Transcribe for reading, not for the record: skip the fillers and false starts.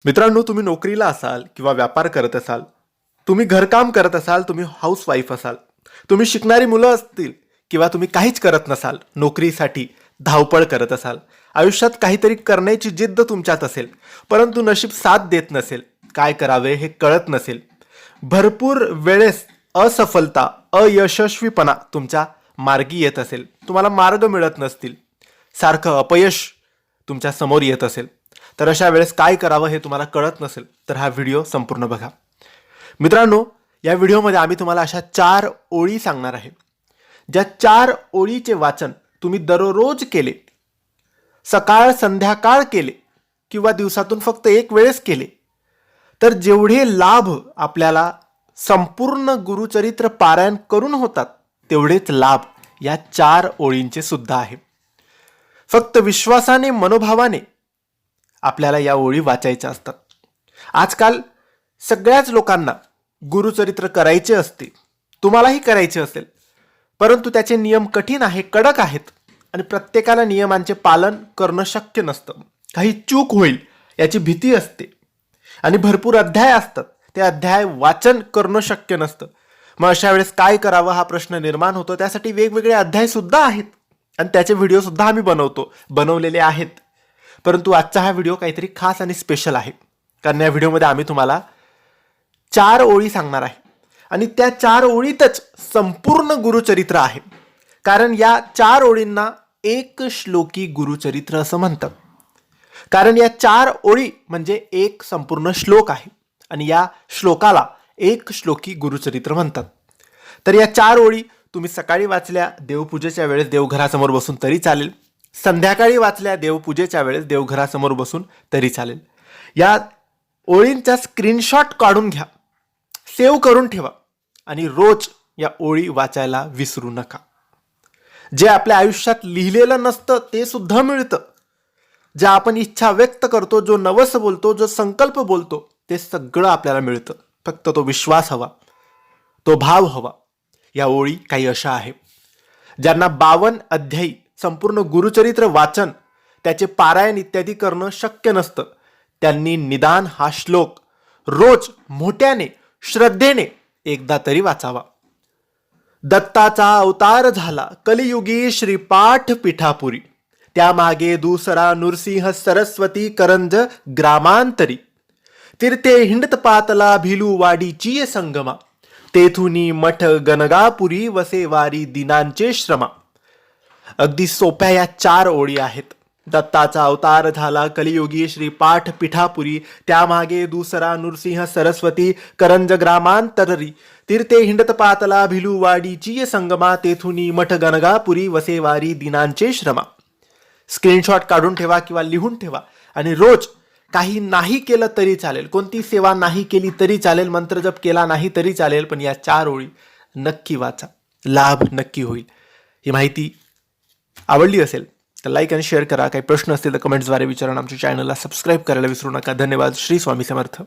मित्रांनो, तुम्ही नोकरीला असाल किंवा व्यापार करत असाल, तुम्ही घरकाम करत असाल, तुम्ही हाऊसवाईफ असाल, तुम्ही शिकणारी मुलं असतील किंवा तुम्ही काहीच करत नसाल, नोकरीसाठी धावपळ करत असाल, आयुष्यात काहीतरी करण्याची जिद्द तुमच्यात असेल, परंतु नशीब साथ देत नसेल, काय करावे हे कळत नसेल, भरपूर वेळेस असफलता, अयशस्वीपणा तुमच्या मार्गी येत असेल, तुम्हाला मार्ग मिळत नसतील, सारखं अपयश तुमच्या समोर येत असेल, तर अशा वेळेस काय करावं हे तुम्हाला कळत नसेल तर हा व्हिडिओ संपूर्ण बघा. मित्रांनो, या व्हिडिओमध्ये आम्ही तुम्हाला अशा 4 ओळी सांगणार आहे, ज्या 4 ओळीचे वाचन तुम्ही दररोज केले, सकाळ संध्याकाळ केले किंवा दिवसातून फक्त एक वेळेस केले, तर जेवढे लाभ आपल्याला संपूर्ण गुरुचरित्र पारायण करून होतात, तेवढेच लाभ या 4 ओळींचे सुद्धा आहे. फक्त विश्वासाने, मनोभावाने आपल्याला या ओळी वाचायच्या असतात. आजकाल सगळ्याच लोकांना गुरुचरित्र करायचे असते, तुम्हालाही करायचे असेल, परंतु त्याचे नियम कठीण आहे, कडक आहेत आणि प्रत्येकाला नियमांचे पालन करणं शक्य नसतं. काही चूक होईल याची भीती असते आणि भरपूर अध्याय असतात, ते अध्याय वाचन करणं शक्य नसतं. मग अशा वेळेस काय करावं हा प्रश्न निर्माण होतो. त्यासाठी वेगवेगळे अध्याय सुद्धा आहेत आणि त्याचे व्हिडिओ सुद्धा आम्ही बनवलेले आहेत. परंतु आजचा हा व्हिडिओ काहीतरी खास आणि स्पेशल आहे, कारण या व्हिडिओमध्ये आम्ही तुम्हाला 4 ओळी सांगणार आहे आणि त्या 4 ओळीतच संपूर्ण गुरुचरित्र आहे. कारण या 4 ओळींना एक श्लोकी गुरुचरित्र असं म्हणतात. कारण या 4 ओळी म्हणजे एक संपूर्ण श्लोक आहे आणि या श्लोकाला एक श्लोकी गुरुचरित्र म्हणतात. तर या 4 ओळी तुम्ही सकाळी वाचल्या देवपूजेच्या वेळेस देवघरासमोर बसून तरी चालेल, संध्याकाळी वाचल्या देवपूजेच्या वेळेस देवघरासमोर बसून तरी चालेल. या ओळींचा स्क्रीनशॉट काढून घ्या, सेव्ह करून ठेवा आणि रोज या ओळी वाचायला विसरू नका. जे आपल्या आयुष्यात लिहिलेलं नसतं ते सुद्धा मिळतं. जे आपण इच्छा व्यक्त करतो, जो नवस बोलतो, जो संकल्प बोलतो, ते सगळं आपल्याला मिळतं. फक्त तो विश्वास हवा, तो भाव हवा. या ओळी काही अशा आहे, ज्यांना 52 अध्यायी संपूर्ण गुरुचरित्र वाचन, त्याचे पारायण इत्यादी करणं शक्य नसतं, त्यांनी निदान हा श्लोक रोज मोठ्याने, श्रद्धेने एकदा तरी वाचावा. दत्ताचा अवतार झाला कलियुगी श्रीपाठ पिठापुरी, त्यामागे दुसरा नृसिंह सरस्वती करंज ग्रामांतरी, तीर्थे हिंडत पातला भिलूवाडीची संगमा, तेथुनी मठ गणगापुरी वसे वारी दिनांचे श्रमा. अगदी सोप्या या 4 ओळी आहेत. दत्ताचा अवतार झाला कलियुगी श्रीपाठ पिठापुरी, त्यामागे दुसरा नृसिंह सरस्वती करंज ग्रामांतरी, तीर्थे हिंडत पातला भिलूवाडीची संगमा, तेथुनी मठ गणगापुरी वसे वारी दिनांचे श्रमा. स्क्रीनशॉट काढून ठेवा किंवा लिहून ठेवा आणि रोज काही नाही केलं तरी चालेल, कोणती सेवा नाही केली तरी चालेल, मंत्रजप केला नाही तरी चालेल, पण या 4 ओळी नक्की वाचा, लाभ नक्की होईल. ही माहिती आवडली असेल तर लाईक आणि शेअर करा. काही प्रश्न असतील तर कमेंट्सद्वारे विचारा. आमच्या चॅनलला सबस्क्राईब करायला विसरू नका. धन्यवाद. श्री स्वामी समर्थ.